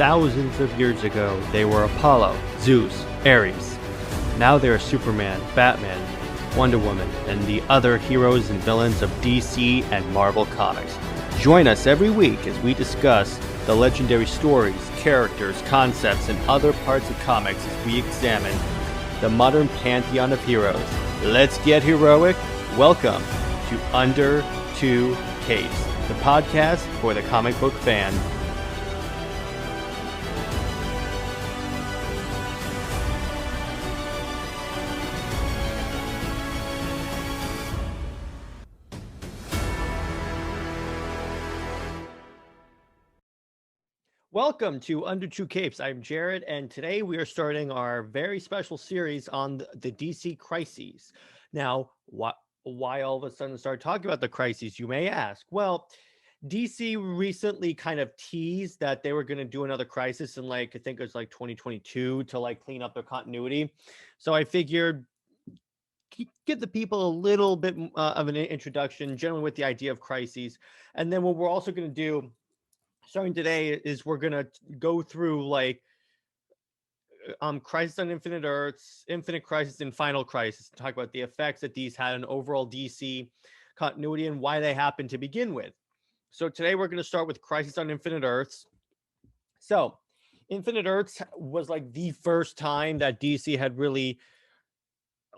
thousands of years ago, they were Apollo, Zeus, Ares. Now they are Superman, Batman, Wonder Woman, and the other heroes and villains of DC and Marvel Comics. Join us every week as we discuss the legendary stories, characters, concepts, and other parts of comics as we examine the modern pantheon of heroes. Let's get heroic. Welcome to Under Two Capes, the podcast for the comic book fan. Welcome to Under Two Capes. I'm Jared, and today we are starting our very special series on the DC crises. Now, why all of a sudden start talking about the crises, you may ask? Well, DC recently kind of teased that they were going to do another crisis in I think it was 2022 to clean up their continuity. So I figured give the people a little bit of an introduction, generally with the idea of crises. And then what we're also going to do starting today is we're going to go through Crisis on Infinite Earths, Infinite Crisis, and Final Crisis, and talk about the effects that these had on overall DC continuity and why they happened to begin with. So today we're going to start with Crisis on Infinite Earths. So Infinite Earths was the first time that DC had really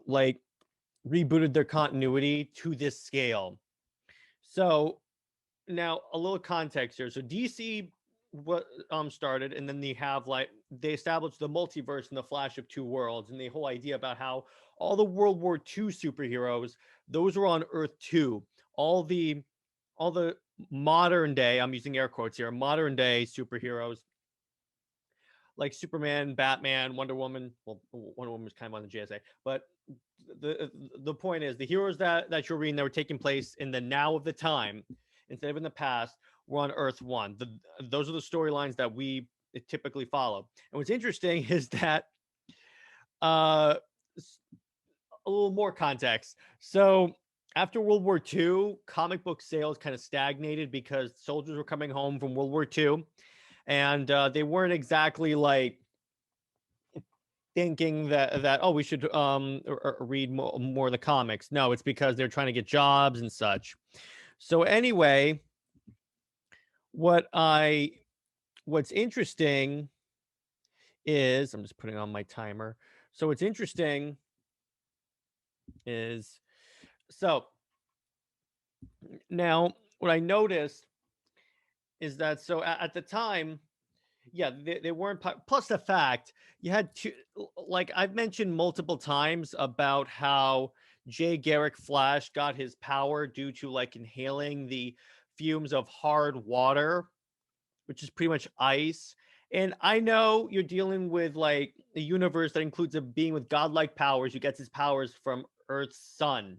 rebooted their continuity to this scale. So now a little context here. So DC started, and then they established the multiverse in the Flash of Two Worlds, and the whole idea about how all the World War II superheroes, those were on Earth 2. All the modern day, I'm using air quotes here, modern day superheroes like Superman, Batman, Wonder Woman. Well, Wonder Woman was kind of on the JSA, but the point is the heroes that you're reading that were taking place in the now of the time instead of in the past were on Earth 1. Those are the storylines that we typically follow. And what's interesting is that a little more context. So after World War II, comic book sales kind of stagnated because soldiers were coming home from World War II, and they weren't exactly thinking that oh, we should read more of the comics. No, it's because they're trying to get jobs and such. So anyway, what's interesting is, I'm just putting on my timer. So what's interesting is, so now what I noticed is that, so at the time, yeah, they weren't, plus the fact you had to, I've mentioned multiple times about how Jay Garrick Flash got his power due to inhaling the fumes of hard water, which is pretty much ice. And I know you're dealing with a universe that includes a being with godlike powers who gets his powers from Earth's sun.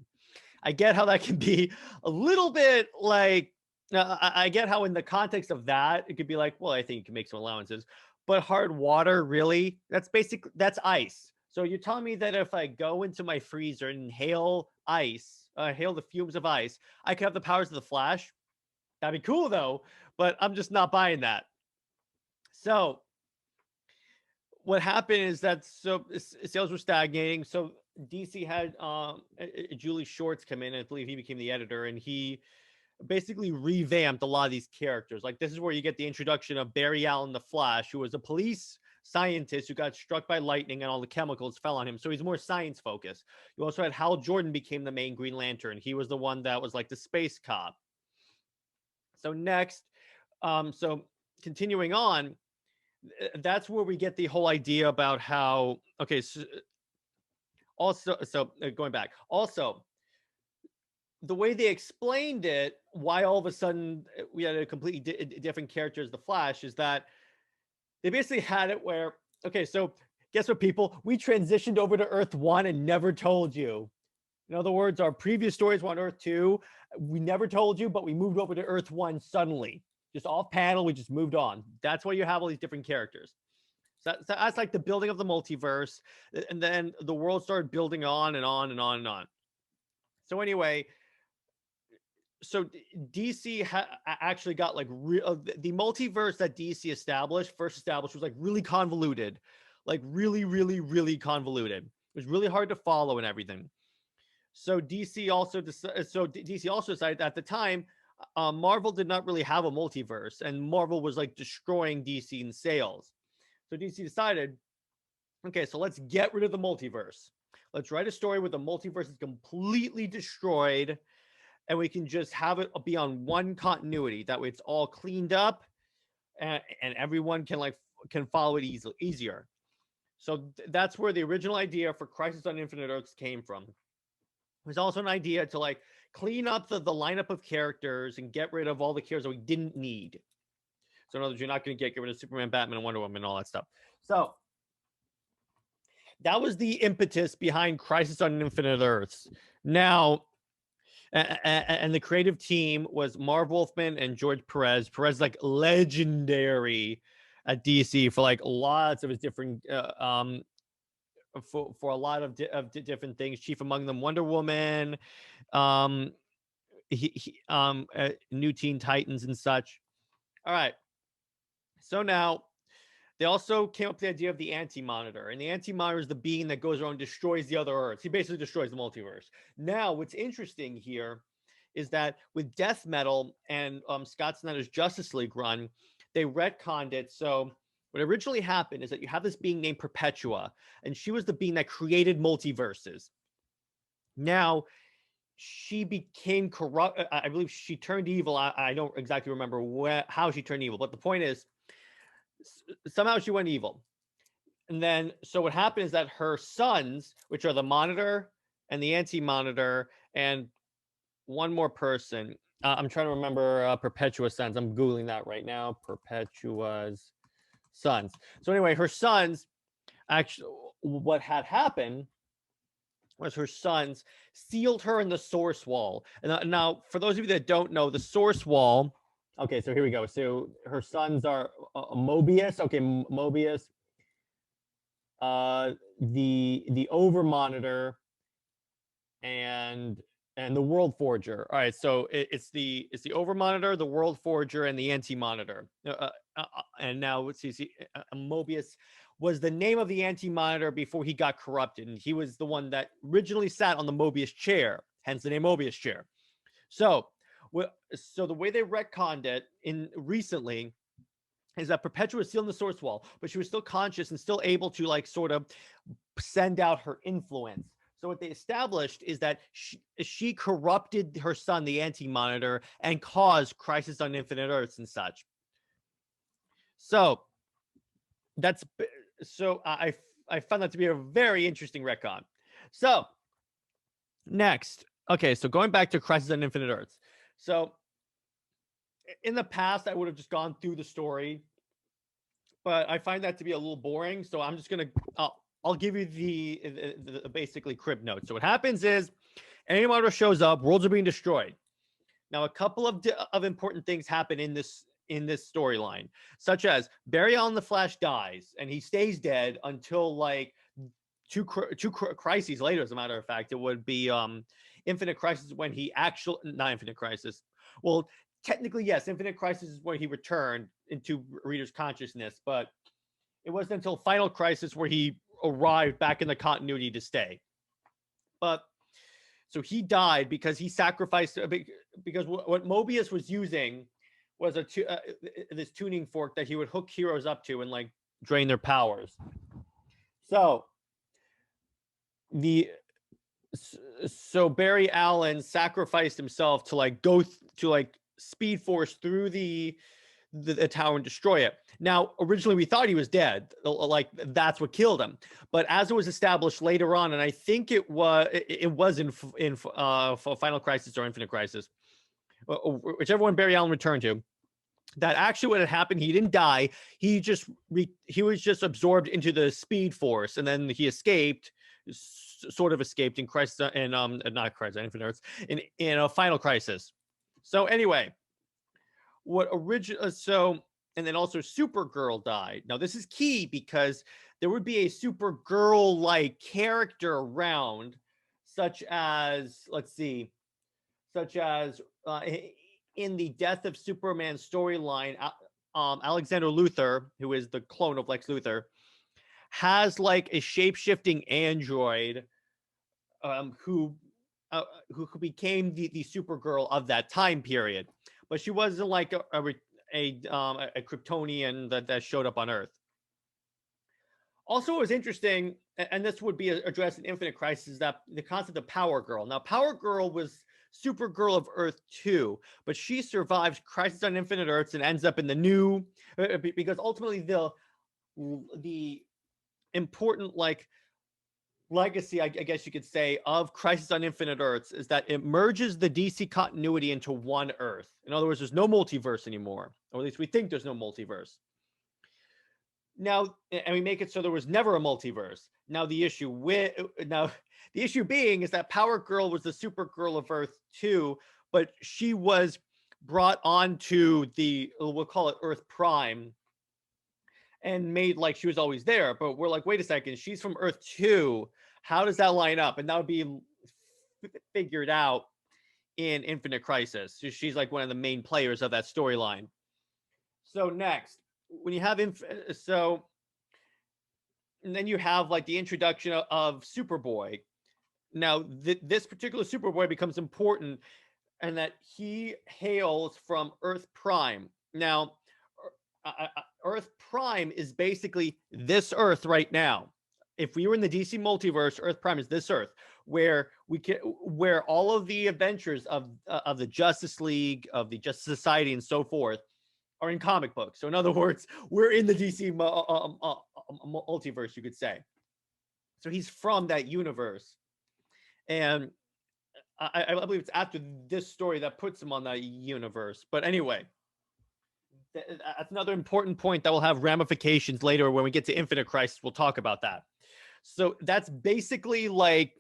I get how that can be a little bit I get how in the context of that, it could be well, I think you can make some allowances. But hard water, really? That's ice. So you're telling me that if I go into my freezer and inhale ice, inhale the fumes of ice, I could have the powers of the Flash? That'd be cool, though. But I'm just not buying that. So what happened is that sales were stagnating. So DC had Julie Shorts come in, and I believe he became the editor, and he basically revamped a lot of these characters. This is where you get the introduction of Barry Allen the Flash, who was a police scientist who got struck by lightning and all the chemicals fell on him. So he's more science focused. You also had Hal Jordan became the main Green Lantern. He was the one that was the space cop. So next, so continuing on, that's where we get the whole idea about how, okay, so going back, also, the way they explained it, why all of a sudden we had a completely different character as the Flash, is that they basically had it where, okay, so guess what, people? We transitioned over to Earth 1 and never told you. In other words, our previous stories were on Earth 2. We never told you, but we moved over to Earth 1 suddenly. Just off panel, we just moved on. That's why you have all these different characters. So that's the building of the multiverse. And then the world started building on and on and on and on. So anyway, so DC actually got like the multiverse that DC first established was like really convoluted, like really convoluted. It was really hard to follow and everything. So DC also decided at the time, Marvel did not really have a multiverse, and Marvel was like destroying DC in sales. So DC decided, okay, so let's get rid of the multiverse. Let's write a story where the multiverse is completely destroyed, and we can just have it be on one continuity. That way, it's all cleaned up, and everyone can follow it easier. So that's where the original idea for Crisis on Infinite Earths came from. There's also an idea to like clean up the lineup of characters and get rid of all the characters that we didn't need. So in other words, you're not going to get rid of Superman, Batman, and Wonder Woman and all that stuff. So that was the impetus behind Crisis on Infinite Earths. Now, and the creative team was Marv Wolfman and George Perez. Perez like legendary at DC for like lots of his different for a lot of different things. Chief among them, Wonder Woman, New Teen Titans and such. All right. So now they also came up with the idea of the Anti-Monitor. And the Anti-Monitor is the being that goes around and destroys the other Earths. He basically destroys the multiverse. Now, what's interesting here is that with Death Metal and Scott Snyder's Justice League run, they retconned it. So what originally happened is that you have this being named Perpetua, and she was the being that created multiverses. Now, she became corrupt. I believe she turned evil. I don't exactly remember how she turned evil, but the point is, somehow she went evil. And then, so what happened is that her sons, which are the Monitor and the Anti-Monitor, and one more person, I'm trying to remember Perpetua's sons. I'm Googling that right now. Perpetua's sons. So anyway, her sons, actually, what had happened was her sons sealed her in the Source Wall. And now, for those of you that don't know, the Source Wall. Okay, so here we go. So her sons are Mobius. Okay, Mobius. The Over-Monitor and the World Forger. All right, so it's the Over-Monitor, the World Forger, and the Anti-Monitor. And now let's see, Mobius was the name of the Anti-Monitor before he got corrupted, and he was the one that originally sat on the Mobius chair, hence the name Mobius chair. So the way they retconned it in recently is that Perpetua was still in the Source Wall, but she was still conscious and still able to like sort of send out her influence. So what they established is that she corrupted her son, the Anti-Monitor, and caused Crisis on Infinite Earths and such. So I found that to be a very interesting retcon. So next, okay, so going back to Crisis on Infinite Earths. So in the past, I would have just gone through the story, but I find that to be a little boring. So I'm just gonna I'll give you the basically crib notes. So what happens is, Anti-Monitor shows up, worlds are being destroyed. Now, a couple of important things happen in this storyline, such as Barry Allen the Flash dies, and he stays dead until like two crises later. As a matter of fact, it would be Infinite Crisis when he actually not Infinite Crisis. Well, technically, yes, Infinite Crisis is when he returned into reader's consciousness, but it wasn't until Final Crisis where he arrived back in the continuity to stay. But so he died because he sacrificed, because what Mobius was using was this tuning fork that he would hook heroes up to and like drain their powers. So Barry Allen sacrificed himself to like go to like speed force through the tower and destroy it. Now, originally we thought he was dead, like that's what killed him. But as it was established later on, and I think it was in Final Crisis or Infinite Crisis, whichever one Barry Allen returned to, that actually what had happened, he didn't die. He was just absorbed into the Speed Force, and then he escaped, sort of escaped in Crisis and not Crisis, Infinite Earths, in a Final Crisis. So anyway, and then also Supergirl died. Now this is key because there would be a Supergirl like character around, such as in the Death of Superman storyline, Alexander Luthor, who is the clone of Lex Luthor, has like a shape-shifting android um, who who became the Supergirl of that time period, but she wasn't like a Kryptonian that showed up on Earth. Also, it was interesting, and this would be addressed in Infinite Crisis, is that the concept of Power Girl. Now, Power Girl was Supergirl of Earth 2, but she survives Crisis on Infinite Earths and ends up in the new, because ultimately the important like legacy, I guess you could say, of Crisis on Infinite Earths is that it merges the DC continuity into one Earth. In other words, there's no multiverse anymore, or at least we think there's no multiverse. Now, and we make it so there was never a multiverse. Now the issue being is that Power Girl was the Supergirl of Earth 2, but she was brought onto we'll call it Earth Prime, and made like she was always there. But we're like, wait a second, she's from Earth 2. How does that line up? And that would be figured out in Infinite Crisis. She's like one of the main players of that storyline. So next, when you have and then you have like the introduction of Superboy. Now this particular Superboy becomes important, and that he hails from Earth Prime. Now Earth Prime is basically this Earth right now. If we were in the DC multiverse, Earth Prime is this Earth where where all of the adventures of the Justice League, of the Justice Society, and so forth are in comic books. So in other words, we're in the DC multiverse, you could say. So he's from that universe, and I believe it's after this story that puts him on that universe. But anyway, that's another important point that will have ramifications later when we get to Infinite Crisis. We'll talk about that. So that's basically like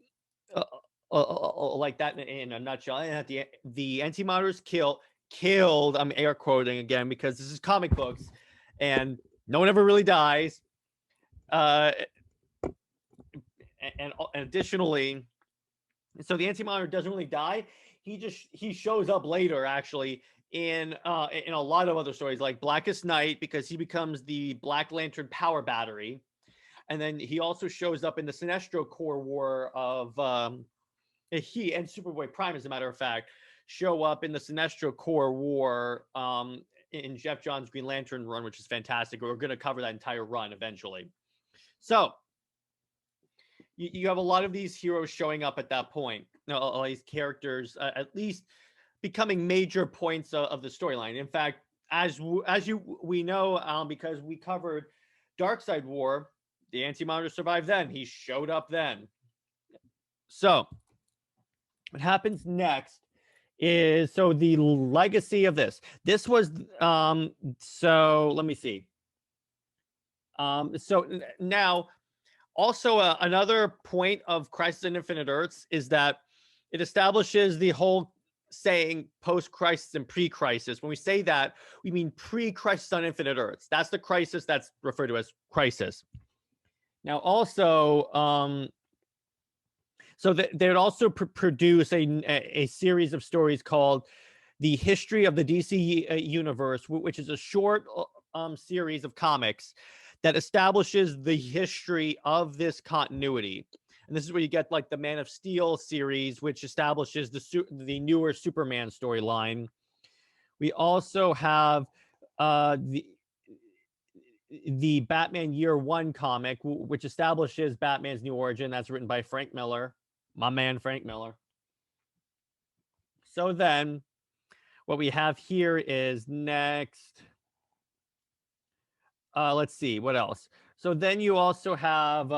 that in a nutshell. And the Anti-Monitors killed. I'm air quoting again because this is comic books, and no one ever really dies. And additionally, so the Anti-Monitor doesn't really die. He shows up later, actually, in a lot of other stories, like Blackest Night, because he becomes the Black Lantern power battery. And then he also shows up in the Sinestro Corps War of he and Superboy Prime, as a matter of fact, show up in the Sinestro Corps War in Jeff Johns' Green Lantern run, which is fantastic. We're going to cover that entire run eventually. So you have a lot of these heroes showing up at that point. All these characters, at least becoming major points of the storyline. In fact, as we know, because we covered Darkseid War, the Anti-Monitor survived then. He showed up then. So what happens next is, so the legacy of this was so let me see. So now also another point of Crisis on Infinite Earths is that it establishes the whole saying post-crisis and pre-crisis. When we say that, we mean pre-Crisis on Infinite Earths. That's the crisis that's referred to as crisis. Now also so they would also produce a series of stories called The History of the DC Universe, which is a short series of comics that establishes the history of this continuity. And this is where you get like the Man of Steel series, which establishes the newer Superman storyline. We also have the Batman Year One comic, which establishes Batman's new origin. That's written by Frank Miller, my man Frank Miller. So then what we have here is next. Let's see, what else? So then you also have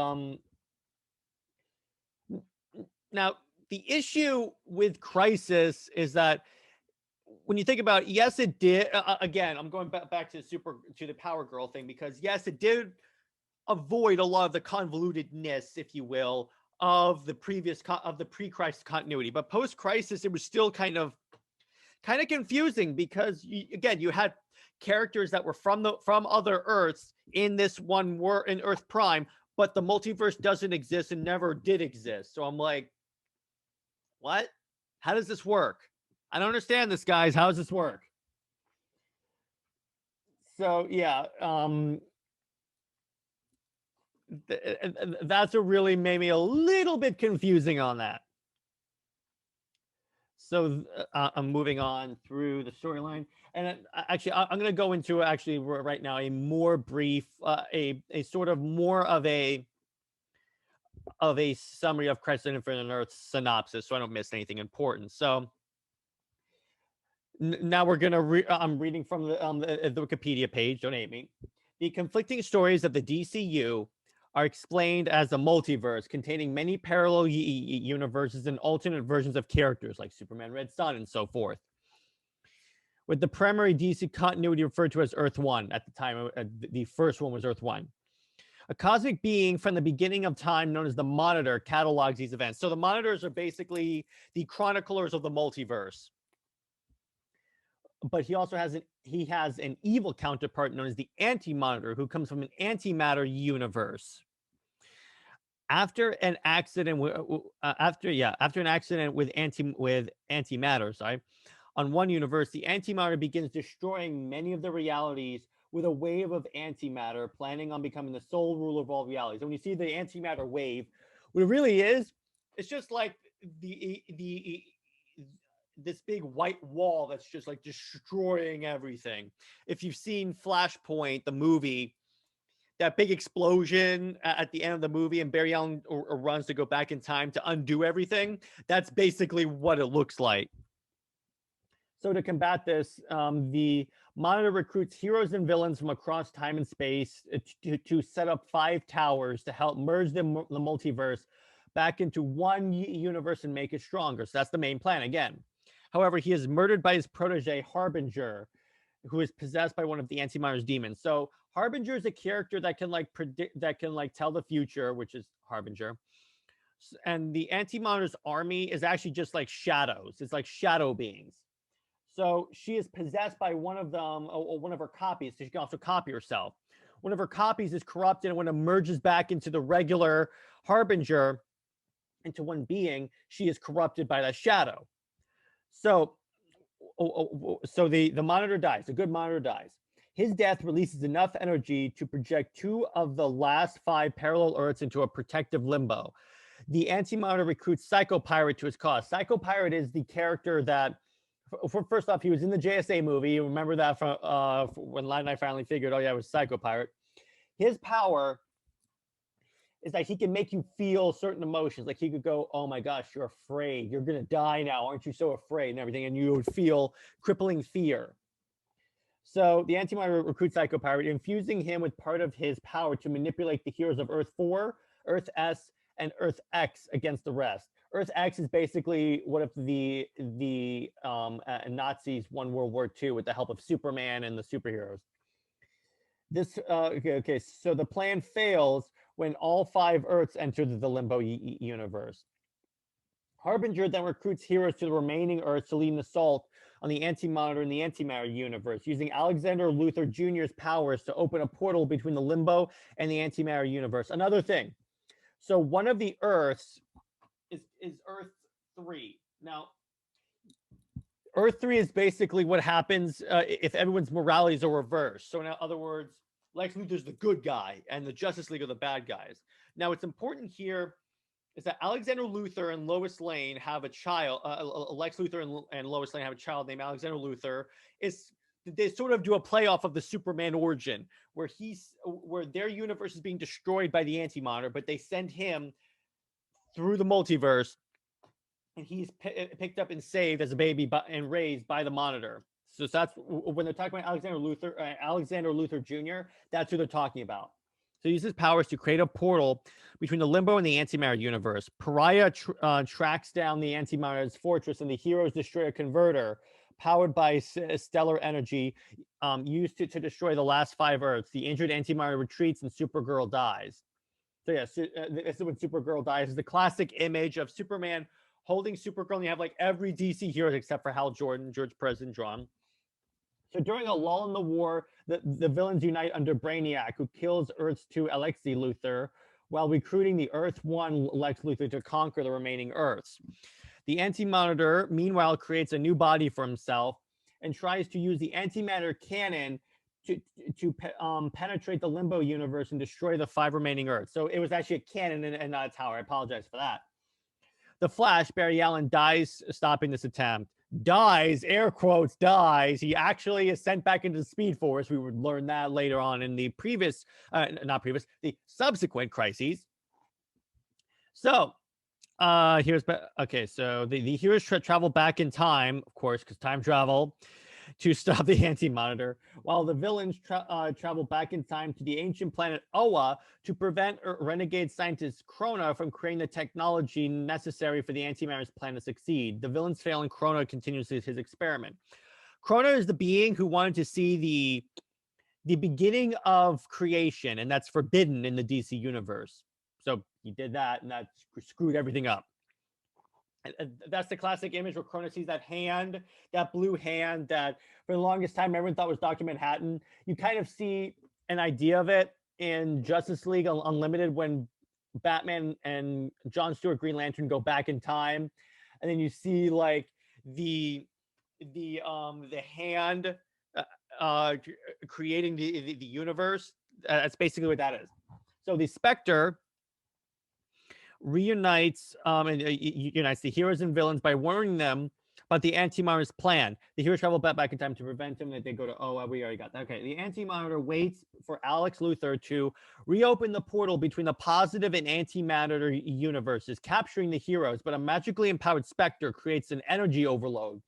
now the issue with Crisis is that when you think about it, yes, it did. Again, I'm going back to the Power Girl thing, because yes, it did avoid a lot of the convolutedness, if you will, of the pre-crisis continuity. But post-crisis, it was still kind of confusing, because you had characters that were from other Earths in this one in Earth Prime, but the multiverse doesn't exist and never did exist. So I'm like, what? How does this work? I don't understand this, guys. How does this work? So yeah, that's what really made me a little bit confusing on that. So I'm moving on through the storyline, and actually, I'm going to go into actually right now a more brief, a sort of more of a summary of Crisis on Infinite Earth synopsis, so I don't miss anything important. So now we're gonna. I'm reading from the Wikipedia page. Don't hate me. The conflicting stories of the DCU are explained as a multiverse containing many parallel universes and alternate versions of characters like Superman, Red Son, and so forth. With the primary DC continuity referred to as Earth One at the time, the first one was Earth One. A cosmic being from the beginning of time known as the Monitor catalogs these events. So the Monitors are basically the chroniclers of the multiverse. But he also has an evil counterpart known as the Anti-Monitor, who comes from an antimatter universe. After an accident after an accident with antimatter, sorry, on one universe, the antimatter begins destroying many of the realities with a wave of antimatter, planning on becoming the sole ruler of all realities. And when you see the antimatter wave, what it really is, it's just like the this big white wall that's just like destroying everything. If you've seen Flashpoint, the movie, that big explosion at the end of the movie, and Barry Allen runs to go back in time to undo everything, that's basically what it looks like. So to combat this, the Monitor recruits heroes and villains from across time and space to set up 5 towers to help merge the multiverse back into one universe and make it stronger. So that's the main plan again. However, he is murdered by his protege, Harbinger, who is possessed by one of the Anti-Monitor's demons. So Harbinger is a character that can like predict, that can like tell the future, which is Harbinger. And the Anti-Monitor's army is actually just like shadows. It's like shadow beings. So she is possessed by one of them, or one of her copies. So she can also copy herself. One of her copies is corrupted, and when it merges back into the regular Harbinger, into one being, she is corrupted by that shadow. So, so the Monitor dies. The good Monitor dies. His death releases enough energy to project 2 of the last 5 parallel Earths into a protective limbo. The Anti-Monitor recruits Psycho Pirate to his cause. Psycho Pirate is the character that, first off, he was in the JSA movie. You remember that from when Light and I finally figured, oh yeah, it was Psycho Pirate. His power is that he can make you feel certain emotions. Like he could go, oh my gosh, you're afraid. You're going to die now. Aren't you so afraid and everything? And you would feel crippling fear. So the Anti-Monitor recruits Psycho Pirate, infusing him with part of his power to manipulate the heroes of Earth 4, Earth S, and Earth X against the rest. Earth X is basically what if the Nazis won World War II with the help of Superman and the superheroes. This okay, so the plan fails when all 5 Earths enter the Limbo universe. Harbinger then recruits heroes to the remaining Earths to lead an assault on the Anti-Monitor and the Antimatter universe, using Alexander Luthor Jr.'s powers to open a portal between the Limbo and the Antimatter universe. Another thing, so one of the Earths is Earth 3. Now, Earth 3 is basically what happens if everyone's moralities are reversed. So in other words, Lex Luthor's the good guy and the Justice League are the bad guys. Now, what's important here is that Alexander Luthor and Lois Lane have a child. Lex Luthor and Lois Lane have a child named Alexander Luthor. They sort of do a playoff of the Superman origin, where their universe is being destroyed by the Anti-Monitor, but they send him through the multiverse, and he's picked up and saved as a baby and raised by the Monitor. So that's when they're talking about Alexander Luthor Jr., that's who they're talking about. So he uses powers to create a portal between the Limbo and the Antimatter universe. Pariah tracks down the Antimatter's fortress, and the heroes destroy a converter powered by stellar energy used to destroy the last 5 Earths. The injured Antimatter retreats, and Supergirl dies. So yeah, this is when Supergirl dies. It's the classic image of Superman holding Supergirl, and you have like every DC hero except for Hal Jordan, George Perez drawn. So during a lull in the war, the villains unite under Brainiac, who kills Earth's 2 Alexi Luthor, while recruiting the Earth 1 Lex Luthor to conquer the remaining Earths. The Anti-Monitor, meanwhile, creates a new body for himself and tries to use the antimatter cannon to penetrate the limbo universe and destroy the 5 remaining Earths. So it was actually a cannon and not a tower. I apologize for that. The Flash, Barry Allen, dies stopping this attempt. Dies, air quotes, dies. He actually is sent back into the Speed Force. We would learn that later on in the the subsequent crises. So, so the heroes travel back in time, of course, because time travel, to stop the Anti-Monitor, while the villains travel back in time to the ancient planet Oa to prevent renegade scientist Krona from creating the technology necessary for the Anti-Monitor's plan to succeed. The villains fail and Krona continues his experiment. Krona is the being who wanted to see the beginning of creation, and that's forbidden in the DC universe. So he did that, and that screwed everything up. That's the classic image where Krona sees that hand, that blue hand that for the longest time everyone thought was Dr. Manhattan. You kind of see an idea of it in Justice League Unlimited when Batman and John Stewart Green Lantern go back in time, and then you see like the hand creating the universe. That's basically what that is. So the Spectre reunites and unites the heroes and villains by warning them about the Anti-Monitor's plan. The heroes travel back in time to prevent him. That they go to we already got that. Okay, the Anti-Monitor waits for Alex Luthor to reopen the portal between the positive and Anti-Monitor universes, capturing the heroes. But a magically empowered Spectre creates an energy overload,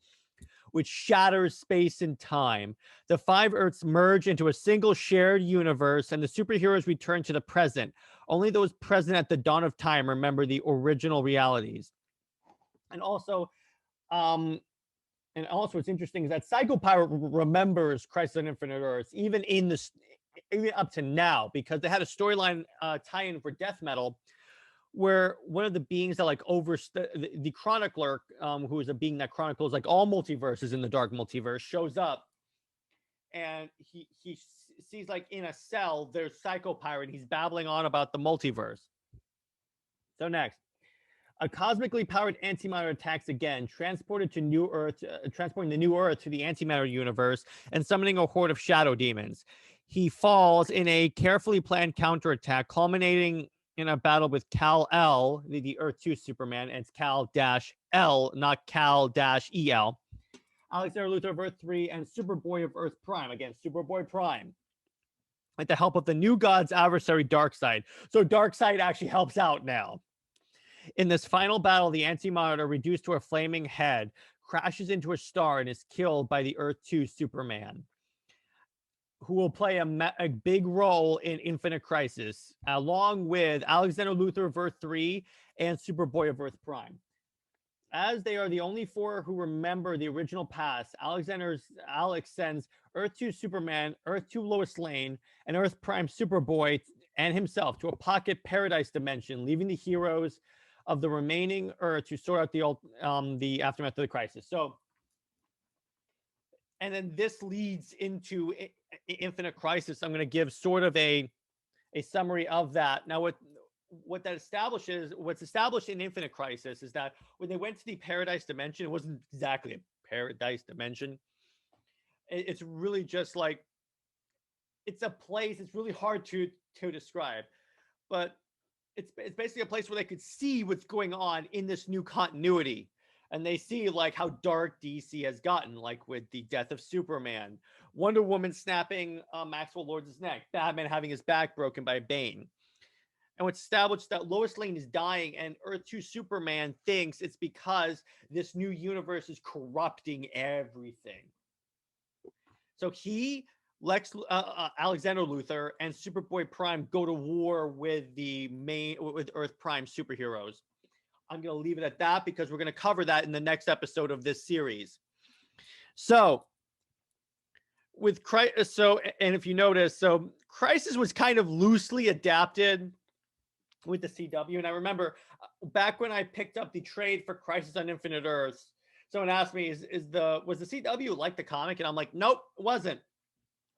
which shatters space and time. The 5 Earths merge into a single shared universe, and the superheroes return to the present. Only those present at the dawn of time remember the original realities. And also, what's interesting is that Psycho Pirate remembers Crisis on Infinite Earths, even up to now, because they had a storyline tie-in for Death Metal, where one of the beings that like the chronicler, who is a being that chronicles like all multiverses in the dark multiverse, shows up, and he sees like in a cell there's Psycho Pirate. He's babbling on about the multiverse. So next, a cosmically powered Anti-Monitor attacks again, transporting the New Earth to the Anti-Matter universe and summoning a horde of shadow demons. He falls in a carefully planned counterattack, culminating in a battle with Kal-El, the Earth 2 Superman, and it's Kal-El, not Kal-El. Alexander Luthor of Earth 3, and Superboy of Earth Prime. Again, Superboy Prime. With the help of the new god's adversary, Darkseid. So Darkseid actually helps out now. In this final battle, the Anti-Monitor, reduced to a flaming head, crashes into a star and is killed by the Earth 2 Superman, who will play a big role in Infinite Crisis, along with Alexander Luthor of Earth 3 and Superboy of Earth Prime. As they are the only 4 who remember the original past, Alex sends Earth 2 Superman, Earth 2 Lois Lane, and Earth Prime Superboy and himself to a pocket paradise dimension, leaving the heroes of the remaining Earth to sort out the aftermath of the crisis. So, and then this leads into Infinite Crisis. I'm going to give sort of a summary of that. Now, what's established in Infinite Crisis is that when they went to the Paradise Dimension, it wasn't exactly a Paradise Dimension. It's really just like, it's a place. It's really hard to describe, but it's basically a place where they could see what's going on in this new continuity. And they see like how dark DC has gotten, like with the death of Superman, Wonder Woman snapping Maxwell Lord's neck, Batman having his back broken by Bane. And it's established that Lois Lane is dying, and Earth 2 Superman thinks it's because this new universe is corrupting everything. So Alexander Luthor, and Superboy Prime go to war with with Earth Prime superheroes. I'm going to leave it at that because we're going to cover that in the next episode of this series. So, and if you notice, so Crisis was kind of loosely adapted with the CW. And I remember back when I picked up the trade for Crisis on Infinite Earths, someone asked me, was the CW like the comic? And I'm like, nope, it wasn't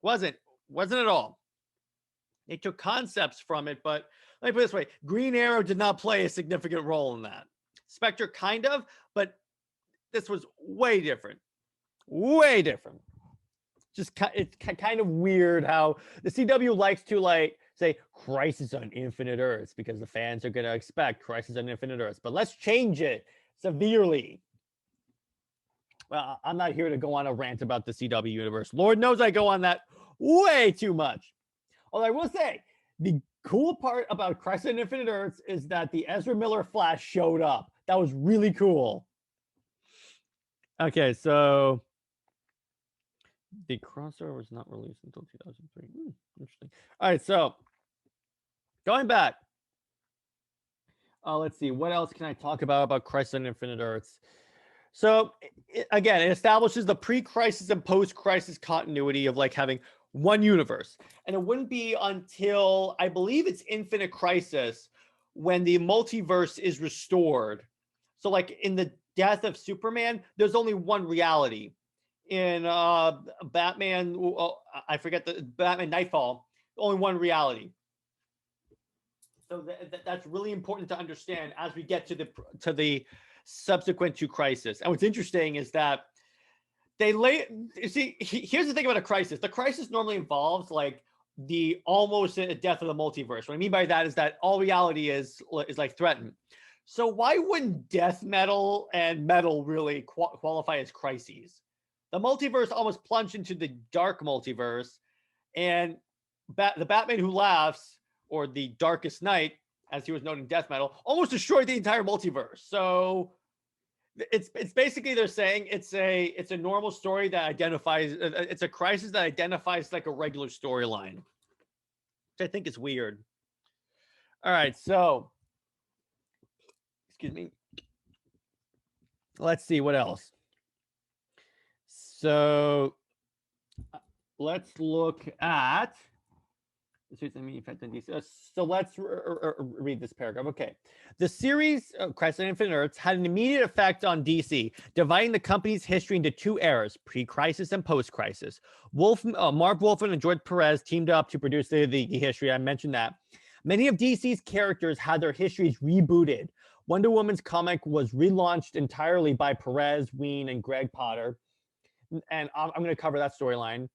at all. They took concepts from it, but let me put it this way: Green Arrow did not play a significant role in that. Spectre kind of, but this was way different. Way different. Just it's kind of weird how the CW likes to like say Crisis on Infinite Earths because the fans are going to expect Crisis on Infinite Earths, but let's change it severely. Well, I'm not here to go on a rant about the CW universe. Lord knows I go on that way too much. Although I will say, the cool part about Crisis on Infinite Earths is that the Ezra Miller Flash showed up. That was really cool. Okay, so the crossover was not released until 2003. Interesting. All right, so going back. Let's see. What else can I talk about Crisis on Infinite Earths? So again, it establishes the pre-crisis and post-crisis continuity of like having one universe. And it wouldn't be until I believe it's Infinite Crisis when the multiverse is restored. So like in the death of Superman, there's only one reality. In Batman, I forget the Batman Nightfall, only one reality. So that's really important to understand as we get to the subsequent to Crisis. And what's interesting is that here's the thing about a crisis. The crisis normally involves like the almost death of the multiverse. What I mean by that is that all reality is like threatened. So why wouldn't death metal and metal really qualify as crises? The multiverse almost plunged into the dark multiverse, and the Batman Who Laughs, or the Darkest Night, as he was known in death metal, almost destroyed the entire multiverse. So it's basically they're saying it's a normal story that identifies it's a crisis that identifies like a regular storyline, which I think is weird. All right, so excuse me. Let's see what else. So let's look at. So let's read this paragraph. Okay. The series Crisis on Infinite Earths had an immediate effect on DC, dividing the company's history into two eras, pre-crisis and post-crisis. Marv Wolfman and George Perez teamed up to produce the history. I mentioned that. Many of DC's characters had their histories rebooted. Wonder Woman's comic was relaunched entirely by Perez, Ween, and Greg Potter. And I'm going to cover that storyline.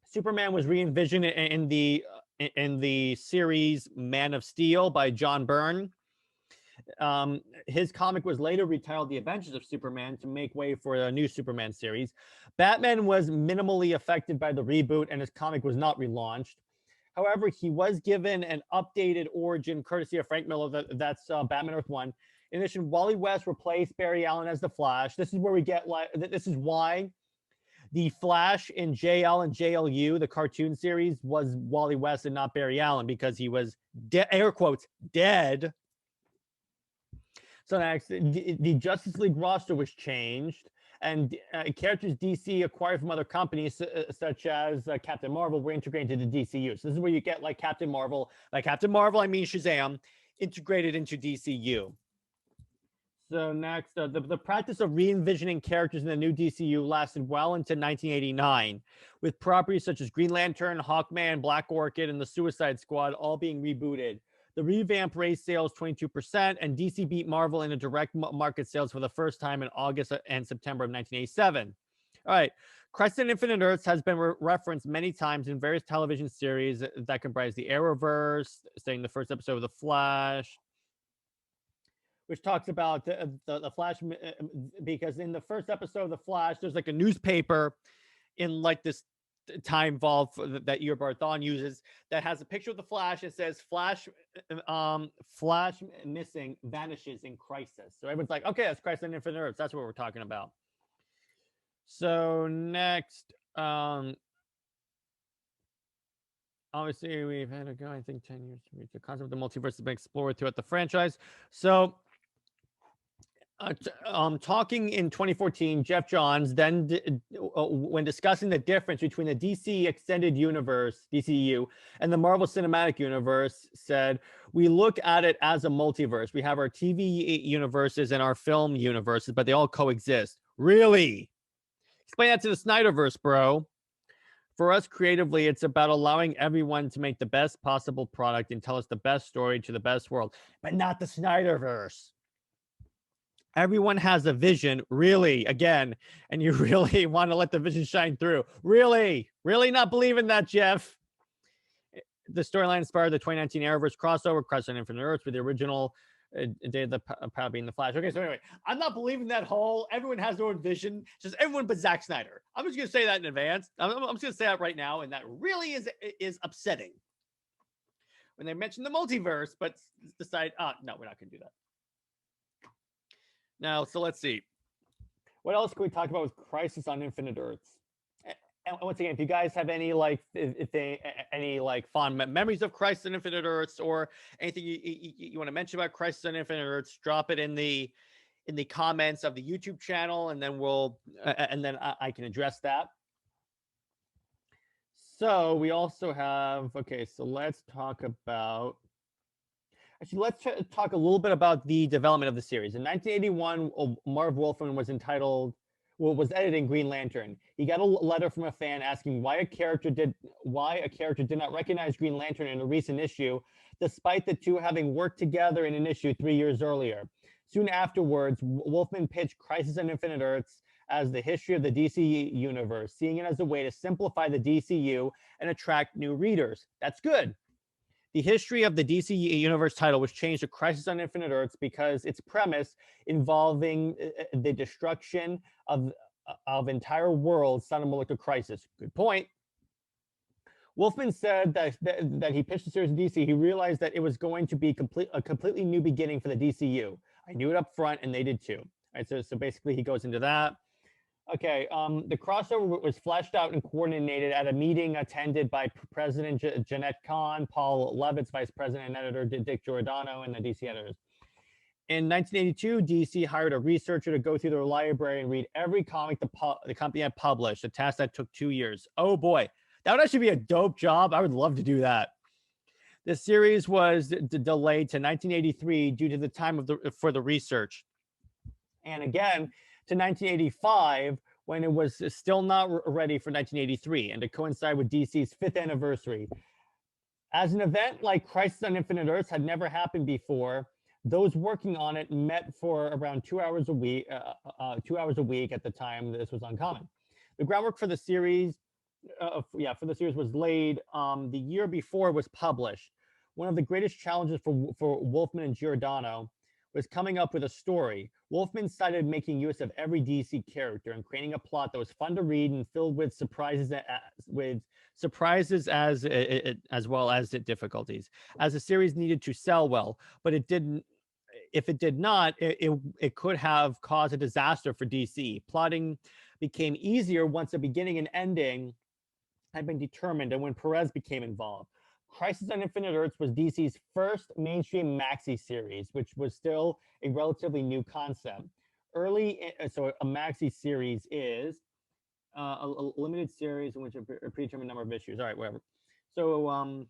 Superman was re-envisioned in the series Man of Steel by John Byrne. His comic was later retitled The Adventures of Superman to make way for a new Superman series. Batman was minimally affected by the reboot, and his comic was not relaunched. However, he was given an updated origin courtesy of Frank Miller. That's Batman Earth 1. In addition, Wally West replaced Barry Allen as the Flash. This is where we get this is why the Flash in JL and JLU, the cartoon series, was Wally West and not Barry Allen because he was air quotes dead. So next, the Justice League roster was changed, and characters DC acquired from other companies, such as Captain Marvel, were integrated into DCU. So this is where you get like Captain Marvel. Like Captain Marvel, I mean Shazam, integrated into DCU. So next, the practice of re-envisioning characters in the new DCU lasted well into 1989, with properties such as Green Lantern, Hawkman, Black Orchid, and the Suicide Squad all being rebooted. The revamp raised sales 22%, and DC beat Marvel in a direct market sales for the first time in August and September of 1987. All right. Crisis on Infinite Earths has been referenced many times in various television series that comprise the Arrowverse, saying the first episode of The Flash, which talks about the Flash, because in the first episode of The Flash, there's like a newspaper in like this time vault that Eobard Thawne uses that has a picture of the Flash. It says Flash missing, vanishes in crisis. So everyone's like, okay, that's Crisis on Infinite Earths. That's what we're talking about. So next, obviously we've had a go, I think 10 years to reach the concept of the multiverse has been explored throughout the franchise. So talking in 2014, Jeff Johns then, when discussing the difference between the DC Extended Universe, DCU, and the Marvel Cinematic Universe, said, we look at it as a multiverse. We have our TV universes and our film universes, but they all coexist. Really? Explain that to the Snyderverse, bro. For us creatively, it's about allowing everyone to make the best possible product and tell us the best story to the best world, but not the Snyderverse. Everyone has a vision, really, again, and you really want to let the vision shine through. Really, really not believing that, Jeff. The storyline inspired the 2019 Arrowverse crossover, Crisis on Infinite Earths, with the original Day of the Power being the Flash. Okay, so anyway, I'm not believing that whole everyone has their own vision, just everyone but Zack Snyder. I'm just gonna say that in advance. I'm just gonna say that right now, and that really is upsetting when they mention the multiverse, but decide, no, we're not gonna do that. Now, so let's see. What else can we talk about with Crisis on Infinite Earths? And once again, if you guys have any any like fond memories of Crisis on Infinite Earths, or anything you want to mention about Crisis on Infinite Earths, drop it in the comments of the YouTube channel, and then I can address that. So we also have, okay, so let's talk about, actually, let's talk a little bit about the development of the series. In 1981, Marv Wolfman was editing Green Lantern. He got a letter from a fan asking why a character did not recognize Green Lantern in a recent issue, despite the two having worked together in an issue 3 years earlier. Soon afterwards, Wolfman pitched Crisis on Infinite Earths as the history of the DC universe, seeing it as a way to simplify the DCU and attract new readers. That's good. The history of the DC Universe title was changed to Crisis on Infinite Earths because its premise involving the destruction of entire worlds sounded more like a crisis. Good point. Wolfman said that he pitched the series to DC. He realized that it was going to be a completely new beginning for the DCU. I knew it up front, and they did too. All right, so basically he goes into that. Okay, the crossover was fleshed out and coordinated at a meeting attended by President Jeanette Kahn, Paul Levitz, Vice President and Editor Dick Giordano, and the DC editors. In 1982, DC hired a researcher to go through their library and read every comic the company had published, a task that took 2 years. Oh boy, that would actually be a dope job. I would love to do that. The series was delayed to 1983 due to the time for the research. And again, to 1985, when it was still not ready for 1983, and to coincide with DC's 5th anniversary. As an event like Crisis on Infinite Earths had never happened before, those working on it met for around 2 hours a week. 2 hours a week at the time this was uncommon. The groundwork for the series, was laid the year before it was published. One of the greatest challenges for Wolfman and Giordano was coming up with a story. Wolfman started making use of every DC character and creating a plot that was fun to read and filled with surprises as well as difficulties. As the series needed to sell well, but it didn't. If it did not, it could have caused a disaster for DC. Plotting became easier once the beginning and ending had been determined, and when Perez became involved. Crisis on Infinite Earths was DC's first mainstream maxi series, which was still a relatively new concept. So a maxi series is a limited series in which a predetermined number of issues. All right, whatever. So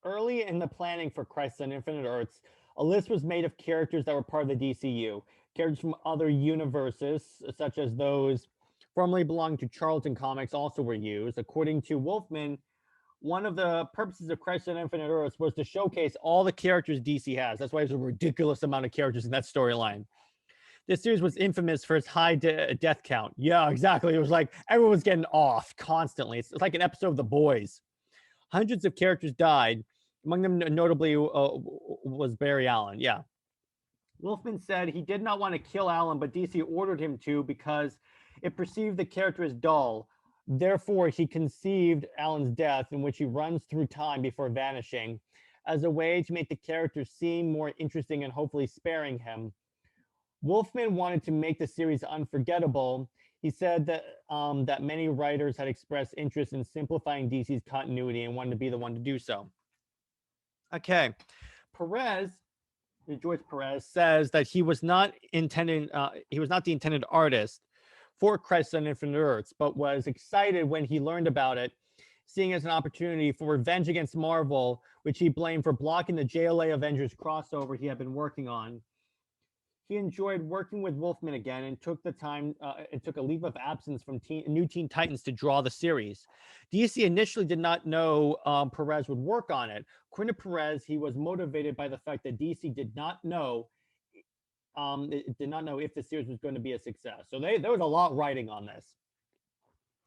early in the planning for Crisis on Infinite Earths, a list was made of characters that were part of the DCU. Characters from other universes, such as those formerly belonging to Charlton Comics, also were used. According to Wolfman, one of the purposes of Crisis on Infinite Earths was to showcase all the characters DC has. That's why there's a ridiculous amount of characters in that storyline. This series was infamous for its high death count. Yeah, exactly. It was like everyone was getting off constantly. It's like an episode of The Boys. Hundreds of characters died. Among them, notably, was Barry Allen. Yeah. Wolfman said he did not want to kill Allen, but DC ordered him to because it perceived the character as dull. Therefore, he conceived Allen's death, in which he runs through time before vanishing, as a way to make the character seem more interesting and hopefully sparing him. Wolfman wanted to make the series unforgettable. He said that many writers had expressed interest in simplifying DC's continuity and wanted to be the one to do so. Okay, George Perez says that he was not the intended artist for Crisis on Infinite Earths, but was excited when he learned about it, seeing it as an opportunity for revenge against Marvel, which he blamed for blocking the JLA Avengers crossover he had been working on. He enjoyed working with Wolfman again and took a leave of absence from New Teen Titans to draw the series. DC initially did not know Perez would work on it. According to Perez, he was motivated by the fact that DC did not know it did not know if the series was going to be a success. So there was a lot writing on this.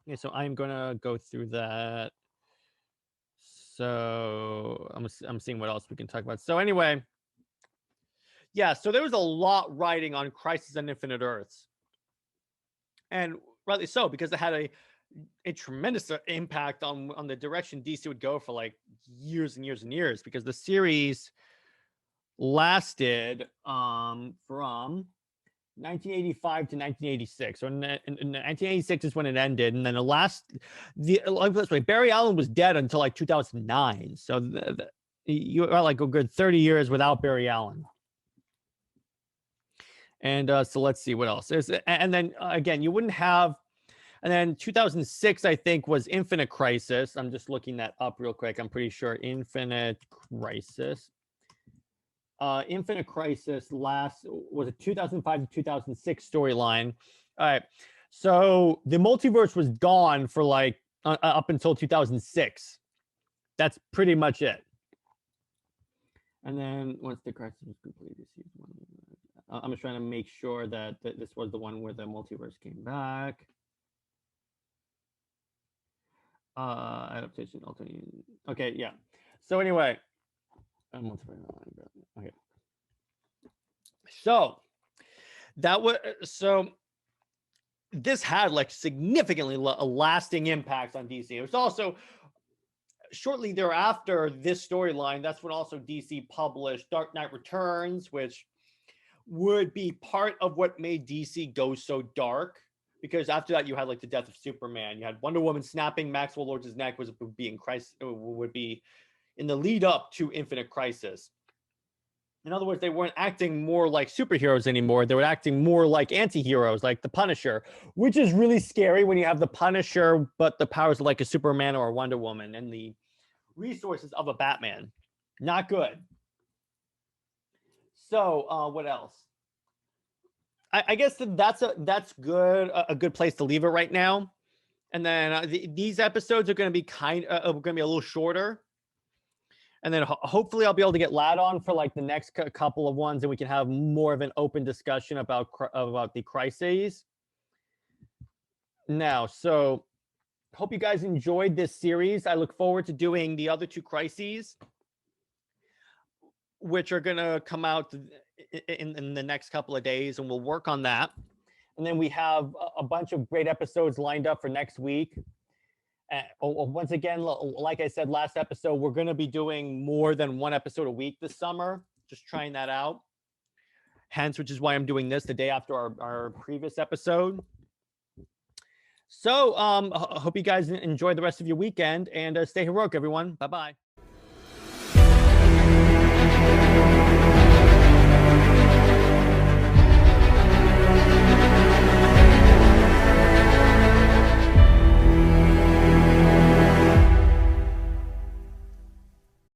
Okay, so I'm gonna go through that. So I'm seeing what else we can talk about. So anyway, yeah, so there was a lot writing on Crisis on Infinite Earths, and rightly so, because it had a tremendous impact on the direction DC would go for like years and years and years, because the series lasted from 1985 to 1986. So in 1986 is when it ended, and then like this way, Barry Allen was dead until like 2009. So you are like a good 30 years without Barry Allen. And so let's see what else is. And then again, you wouldn't have. And then 2006, I think, was Infinite Crisis. I'm just looking that up real quick. I'm pretty sure Infinite Crisis. Infinite Crisis was a 2005 to 2006 storyline. All right. So the multiverse was gone for like up until 2006. That's pretty much it. And then once the crisis was completed, I'm just trying to make sure that this was the one where the multiverse came back. Adaptation, alternate. Okay, yeah. So anyway, okay. So this had like significantly a lasting impact on DC. It was also shortly thereafter this storyline. That's when also DC published Dark Knight Returns, which would be part of what made DC go so dark. Because after that, you had like the death of Superman. You had Wonder Woman snapping Maxwell Lord's neck would be in the lead up to Infinite Crisis. In other words, they weren't acting more like superheroes anymore. They were acting more like anti-heroes, like the Punisher, which is really scary when you have the Punisher, but the powers of like a Superman or a Wonder Woman and the resources of a Batman. Not good. So what else? I guess that's good. A good place to leave it right now. And then these episodes are going to be going to be a little shorter. And then hopefully I'll be able to get Lad on for like the next couple of ones, and we can have more of an open discussion about the crises. Now, so hope you guys enjoyed this series. I look forward to doing the other 2 crises, which are going to come out in the next couple of days, and we'll work on that. And then we have a bunch of great episodes lined up for next week. Once again, like I said last episode, we're going to be doing more than 1 episode a week this summer, just trying that out. Hence, which is why I'm doing this the day after our previous episode. So hope you guys enjoy the rest of your weekend, and stay heroic, everyone. Bye-bye.